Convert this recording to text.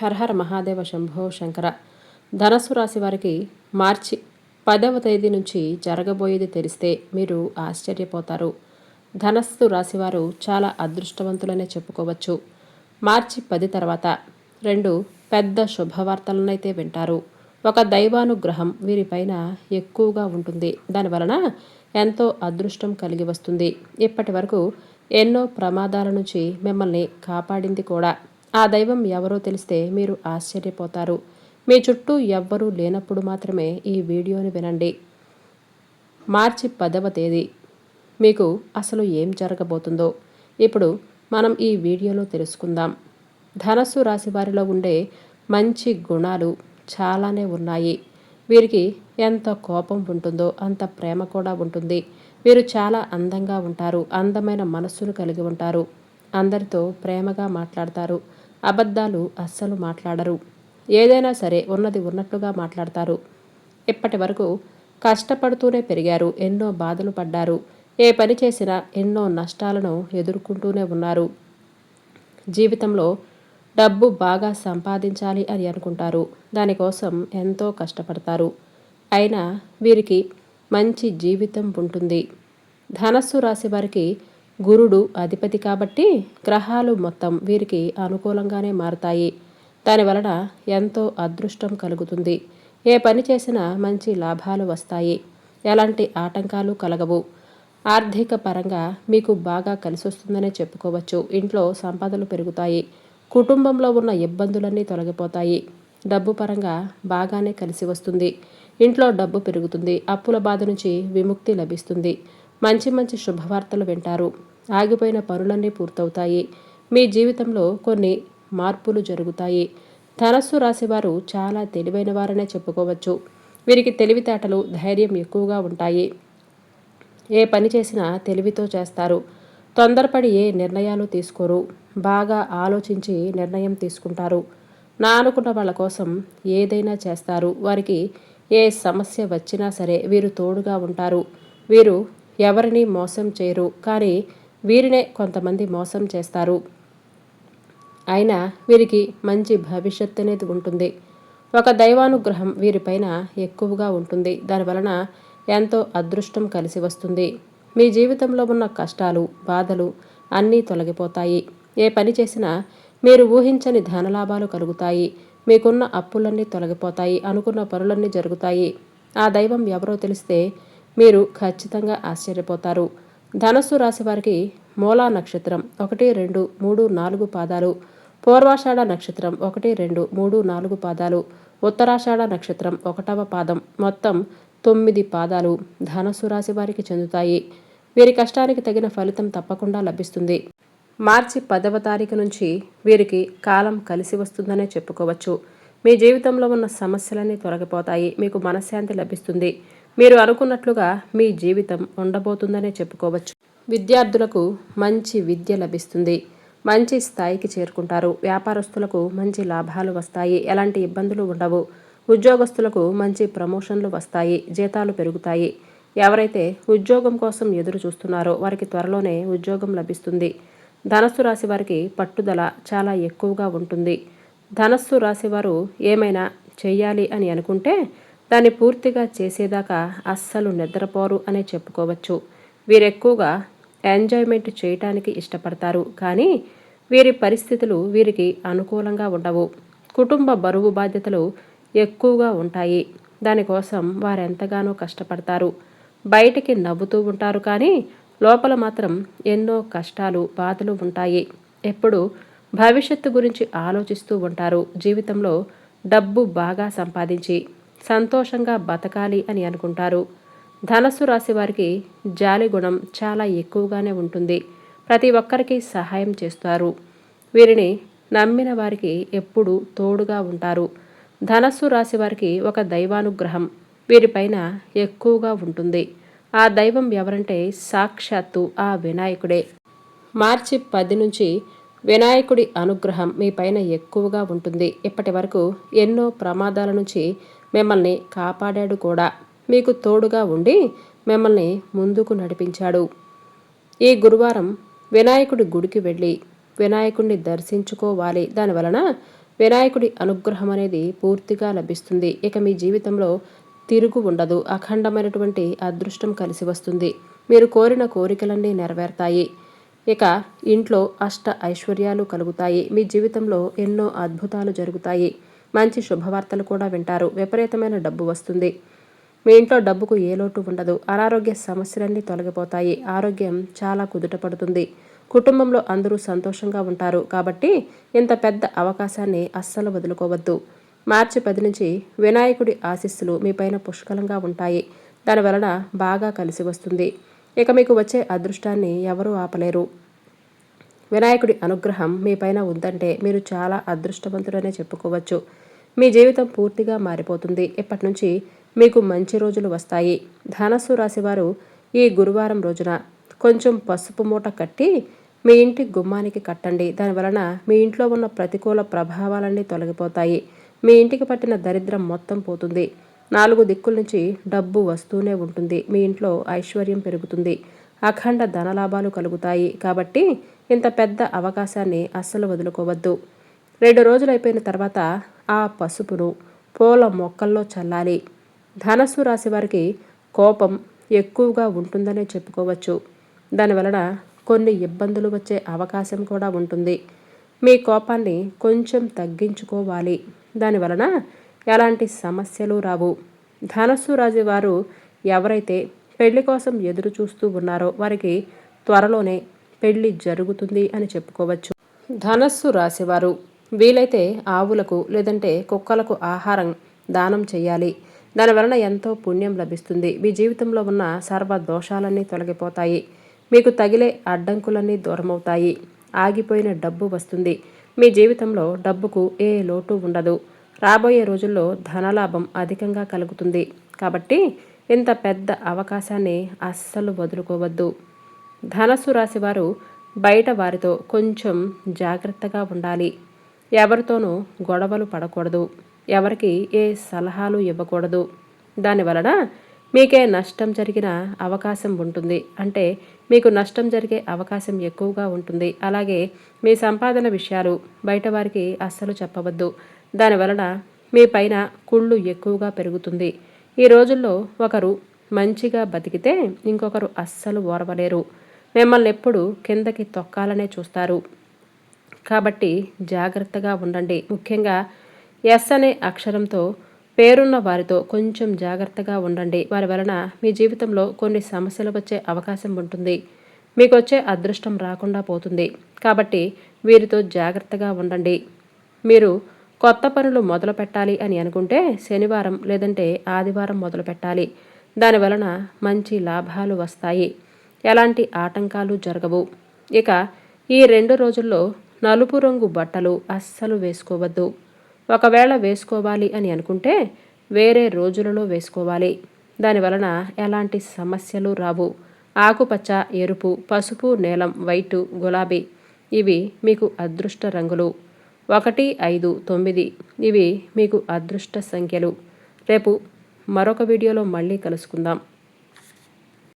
హరహర మహాదేవ శంభో శంకర. ధనస్సు రాశి వారికి మార్చి 10వ తేదీ నుంచి జరగబోయేది తెలిస్తే మీరు ఆశ్చర్యపోతారు. ధనస్సు రాశివారు చాలా అదృష్టవంతులనే చెప్పుకోవచ్చు. మార్చి 10 తర్వాత 2 పెద్ద శుభవార్తలనైతే వింటారు. ఒక దైవానుగ్రహం వీరిపైన ఎక్కువగా ఉంటుంది. దానివలన ఎంతో అదృష్టం కలిగి వస్తుంది. ఇప్పటి వరకు ఎన్నో ప్రమాదాల నుంచి మిమ్మల్ని కాపాడింది కూడా. ఆ దైవం ఎవరో తెలిస్తే మీరు ఆశ్చర్యపోతారు. మీ చుట్టూ ఎవ్వరూ లేనప్పుడు మాత్రమే ఈ వీడియోని వినండి. మార్చి 10వ తేదీ మీకు అసలు ఏం జరగబోతుందో ఇప్పుడు మనం ఈ వీడియోలో తెలుసుకుందాం. ధనస్సు రాశి వారిలో ఉండే మంచి గుణాలు చాలానే ఉన్నాయి. వీరికి ఎంత కోపం ఉంటుందో అంత ప్రేమ కూడా ఉంటుంది. వీరు చాలా అందంగా ఉంటారు. అందమైన మనస్సును కలిగి ఉంటారు. అందరితో ప్రేమగా మాట్లాడతారు. అబద్ధాలు అస్సలు మాట్లాడరు. ఏదైనా సరే ఉన్నది ఉన్నట్లుగా మాట్లాడతారు. ఇప్పటి వరకు కష్టపడుతూనే పెరిగారు. ఎన్నో బాధలు పడ్డారు. ఏ పని చేసినా ఎన్నో నష్టాలను ఎదుర్కొంటూనే ఉన్నారు. జీవితంలో డబ్బు బాగా సంపాదించాలి అని అనుకుంటారు. దానికోసం ఎంతో కష్టపడతారు. అయినా వీరికి మంచి జీవితం ఉంటుంది. ధనస్సు రాశి వారికి గురుడు అధిపతి కాబట్టి గ్రహాలు మొత్తం వీరికి అనుకూలంగానే మారుతాయి. దానివలన ఎంతో అదృష్టం కలుగుతుంది. ఏ పని చేసినా మంచి లాభాలు వస్తాయి. ఎలాంటి ఆటంకాలు కలగవు. ఆర్థిక పరంగా మీకు బాగా కలిసొస్తుందనే చెప్పుకోవచ్చు. ఇంట్లో సంపదలు పెరుగుతాయి. కుటుంబంలో ఉన్న ఇబ్బందులన్నీ తొలగిపోతాయి. డబ్బు పరంగా బాగానే కలిసి వస్తుంది. ఇంట్లో డబ్బు పెరుగుతుంది. అప్పుల బాధ నుంచి విముక్తి లభిస్తుంది. మంచి మంచి శుభవార్తలు వింటారు. ఆగిపోయిన పనులన్నీ పూర్తవుతాయి. మీ జీవితంలో కొన్ని మార్పులు జరుగుతాయి. ధనస్సు రాశివారు చాలా తెలివైన వారనే చెప్పుకోవచ్చు. వీరికి తెలివితేటలు, ధైర్యం ఎక్కువగా ఉంటాయి. ఏ పని చేసినా తెలివితో చేస్తారు. తొందరపడి ఏ నిర్ణయాలు తీసుకోరు. బాగా ఆలోచించి నిర్ణయం తీసుకుంటారు. నా అనుకున్న వాళ్ళ కోసం ఏదైనా చేస్తారు. వారికి ఏ సమస్య వచ్చినా సరే వీరు తోడుగా ఉంటారు. వీరు ఎవరిని మోసం చేయరు. కానీ వీరినే కొంతమంది మోసం చేస్తారు. అయినా వీరికి మంచి భవిష్యత్తు అనేది ఉంటుంది. ఒక దైవానుగ్రహం వీరిపైన ఎక్కువగా ఉంటుంది. దానివలన ఎంతో అదృష్టం కలిసి వస్తుంది. మీ జీవితంలో ఉన్న కష్టాలు, బాధలు అన్నీ తొలగిపోతాయి. ఏ పని చేసినా మీరు ఊహించని ధనలాభాలు కలుగుతాయి. మీకున్న అప్పులన్నీ తొలగిపోతాయి. అనుకున్న పనులన్నీ జరుగుతాయి. ఆ దైవం ఎవరో తెలిస్తే మీరు ఖచ్చితంగా ఆశ్చర్యపోతారు. ధనస్సు రాశి వారికి మూలా నక్షత్రం 1, 2, 3, 4 పాదాలు, పూర్వాషాఢ నక్షత్రం 1, 2, 3, 4 పాదాలు, ఉత్తరాషాఢ నక్షత్రం 1వ పాదం, మొత్తం 9 పాదాలు ధనస్సు రాశి వారికి చెందుతాయి. వీరి కష్టానికి తగిన ఫలితం తప్పకుండా లభిస్తుంది. మార్చి 10వ తారీఖు నుంచి వీరికి కాలం కలిసి వస్తుందనే చెప్పుకోవచ్చు. మీ జీవితంలో ఉన్న సమస్యలన్నీ తొలగిపోతాయి. మీకు మనశ్శాంతి లభిస్తుంది. మీరు అనుకున్నట్లుగా మీ జీవితం ఉండబోతుందనే చెప్పుకోవచ్చు. విద్యార్థులకు మంచి విద్య లభిస్తుంది. మంచి స్థాయికి చేరుకుంటారు. వ్యాపారస్తులకు మంచి లాభాలు వస్తాయి. ఎలాంటి ఇబ్బందులు ఉండవు. ఉద్యోగస్తులకు మంచి ప్రమోషన్లు వస్తాయి. జీతాలు పెరుగుతాయి. ఎవరైతే ఉద్యోగం కోసం ఎదురు చూస్తున్నారో వారికి త్వరలోనే ఉద్యోగం లభిస్తుంది. ధనస్సు రాశి వారికి పట్టుదల చాలా ఎక్కువగా ఉంటుంది. ధనస్సు రాశి వారు ఏమైనా చెయ్యాలి అని అనుకుంటే దాన్ని పూర్తిగా చేసేదాకా అస్సలు నిద్రపోరు అనే చెప్పుకోవచ్చు. వీరెక్కువగా ఎంజాయ్మెంట్ చేయటానికి ఇష్టపడతారు. కానీ వీరి పరిస్థితులు వీరికి అనుకూలంగా ఉండవు. కుటుంబ బరువు బాధ్యతలు ఎక్కువగా ఉంటాయి. దానికోసం వారెంతగానో కష్టపడతారు. బయటికి నవ్వుతూ ఉంటారు. కానీ లోపల మాత్రం ఎన్నో కష్టాలు, బాధలు ఉంటాయి. ఎప్పుడు భవిష్యత్తు గురించి ఆలోచిస్తూ ఉంటారు. జీవితంలో డబ్బు బాగా సంపాదించి సంతోషంగా బతకాలి అని అనుకుంటారు. ధనస్సు రాశి వారికి జాలి గుణం చాలా ఎక్కువగానే ఉంటుంది. ప్రతి ఒక్కరికి సహాయం చేస్తారు. వీరిని నమ్మిన వారికి ఎప్పుడూ తోడుగా ఉంటారు. ధనస్సు రాశి వారికి ఒక దైవానుగ్రహం వీరిపైన ఎక్కువగా ఉంటుంది. ఆ దైవం ఎవరంటే సాక్షాత్తు ఆ వినాయకుడే. మార్చి 10 నుంచి వినాయకుడి అనుగ్రహం మీ పైన ఎక్కువగా ఉంటుంది. ఇప్పటి వరకు ఎన్నో ప్రమాదాల నుంచి మిమ్మల్ని కాపాడాడు కూడా. మీకు తోడుగా ఉండి మిమ్మల్ని ముందుకు నడిపించాడు. ఈ గురువారం వినాయకుడి గుడికి వెళ్ళి వినాయకుడిని దర్శించుకోవాలి. దానివలన వినాయకుడి అనుగ్రహం అనేది పూర్తిగా లభిస్తుంది. ఇక మీ జీవితంలో తిరుగు ఉండదు. అఖండమైనటువంటి అదృష్టం కలిసి వస్తుంది. మీరు కోరిన కోరికలన్నీ నెరవేరుతాయి. ఇక ఇంట్లో అష్ట ఐశ్వర్యాలు కలుగుతాయి. మీ జీవితంలో ఎన్నో అద్భుతాలు జరుగుతాయి. మంచి శుభవార్తలు కూడా వింటారు. విపరీతమైన డబ్బు వస్తుంది. మీ ఇంట్లో డబ్బుకు ఏ లోటు ఉండదు. అనారోగ్య సమస్యలన్నీ తొలగిపోతాయి. ఆరోగ్యం చాలా కుదుట పడుతుంది. కుటుంబంలో అందరూ సంతోషంగా ఉంటారు. కాబట్టి ఇంత పెద్ద అవకాశాన్ని అస్సలు వదులుకోవద్దు. మార్చి 10 నుంచి వినాయకుడి ఆశీస్సులు మీపైన పుష్కలంగా ఉంటాయి. దానివలన బాగా కలిసి వస్తుంది. ఇక మీకు వచ్చే అదృష్టాన్ని ఎవరూ ఆపలేరు. వినాయకుడి అనుగ్రహం మీపైన ఉందంటే మీరు చాలా అదృష్టవంతుడనే చెప్పుకోవచ్చు. మీ జీవితం పూర్తిగా మారిపోతుంది. ఇప్పటి నుంచి మీకు మంచి రోజులు వస్తాయి. ధనస్సు రాశివారు ఈ గురువారం రోజున కొంచెం పసుపు మూట కట్టి మీ ఇంటి గుమ్మానికి కట్టండి. దానివలన మీ ఇంట్లో ఉన్న ప్రతికూల ప్రభావాలన్నీ తొలగిపోతాయి. మీ ఇంటికి పట్టిన దరిద్రం మొత్తం పోతుంది. 4 దిక్కుల నుంచి డబ్బు వస్తూనే ఉంటుంది. మీ ఇంట్లో ఐశ్వర్యం పెరుగుతుంది. అఖండ ధనలాభాలు కలుగుతాయి. కాబట్టి ఇంత పెద్ద అవకాశాన్ని అస్సలు వదులుకోవద్దు. 2 రోజులు అయిపోయిన తర్వాత ఆ పసుపును పూల మొక్కల్లో చల్లాలి. ధనస్సు రాశి వారికి కోపం ఎక్కువగా ఉంటుందనే చెప్పుకోవచ్చు. దానివలన కొన్ని ఇబ్బందులు వచ్చే అవకాశం కూడా ఉంటుంది. మీ కోపాన్ని కొంచెం తగ్గించుకోవాలి. దానివలన ఎలాంటి సమస్యలు రావు. ధనస్సు రాశి వారు ఎవరైతే పెళ్లి కోసం ఎదురు చూస్తూ ఉన్నారో వారికి త్వరలోనే పెళ్లి జరుగుతుంది అని చెప్పుకోవచ్చు. ధనస్సు రాశివారు వీలైతే ఆవులకు లేదంటే కుక్కలకు ఆహారం దానం చేయాలి. దానివలన ఎంతో పుణ్యం లభిస్తుంది. మీ జీవితంలో ఉన్న సర్వ దోషాలన్నీ తొలగిపోతాయి. మీకు తగిలే అడ్డంకులన్నీ దూరమవుతాయి. ఆగిపోయిన డబ్బు వస్తుంది. మీ జీవితంలో డబ్బుకు ఏ లోటు ఉండదు. రాబోయే రోజుల్లో ధనలాభం అధికంగా కలుగుతుంది. కాబట్టి ఇంత పెద్ద అవకాశాన్ని అస్సలు వదులుకోవద్దు. ధనస్సు రాశివారు బయట వారితో కొంచెం జాగ్రత్తగా ఉండాలి. ఎవరితోనూ గొడవలు పడకూడదు. ఎవరికి ఏ సలహాలు ఇవ్వకూడదు. దానివలన మీకే నష్టం జరిగిన అవకాశం ఉంటుంది. అంటే మీకు నష్టం జరిగే అవకాశం ఎక్కువగా ఉంటుంది. అలాగే మీ సంపాదన విషయాలు బయట వారికి అస్సలు చెప్పవద్దు. దానివలన మీ పైన కుళ్ళు ఎక్కువగా పెరుగుతుంది. ఈ రోజుల్లో ఒకరు మంచిగా బతికితే ఇంకొకరు అస్సలు ఓర్వలేరు. మిమ్మల్ని ఎప్పుడు కిందకి తొక్కాలనే చూస్తారు. కాబట్టి జాగ్రత్తగా ఉండండి. ముఖ్యంగా ఎస్ అనే అక్షరంతో పేరున్న వారితో కొంచెం జాగ్రత్తగా ఉండండి. వారి వలన మీ జీవితంలో కొన్ని సమస్యలు వచ్చే అవకాశం ఉంటుంది. మీకు వచ్చే అదృష్టం రాకుండా పోతుంది. కాబట్టి వీరితో జాగ్రత్తగా ఉండండి. మీరు కొత్త పనులు మొదలు పెట్టాలి అని అనుకుంటే శనివారం లేదంటే ఆదివారం మొదలు పెట్టాలి. దానివలన మంచి లాభాలు వస్తాయి. ఎలాంటి ఆటంకాలు జరగవు. ఇక ఈ 2 రోజుల్లో నలుపు రంగు బట్టలు అస్సలు వేసుకోవద్దు. ఒకవేళ వేసుకోవాలి అని అనుకుంటే వేరే రోజులలో వేసుకోవాలి. దానివలన ఎలాంటి సమస్యలు రావు. ఆకుపచ్చ, ఎరుపు, పసుపు, నీలం, వైటు, గులాబీ ఇవి మీకు అదృష్ట రంగులు. 1, 5, 9 ఇవి మీకు అదృష్ట సంఖ్యలు. రేపు మరొక వీడియోలో మళ్ళీ కలుసుకుందాం.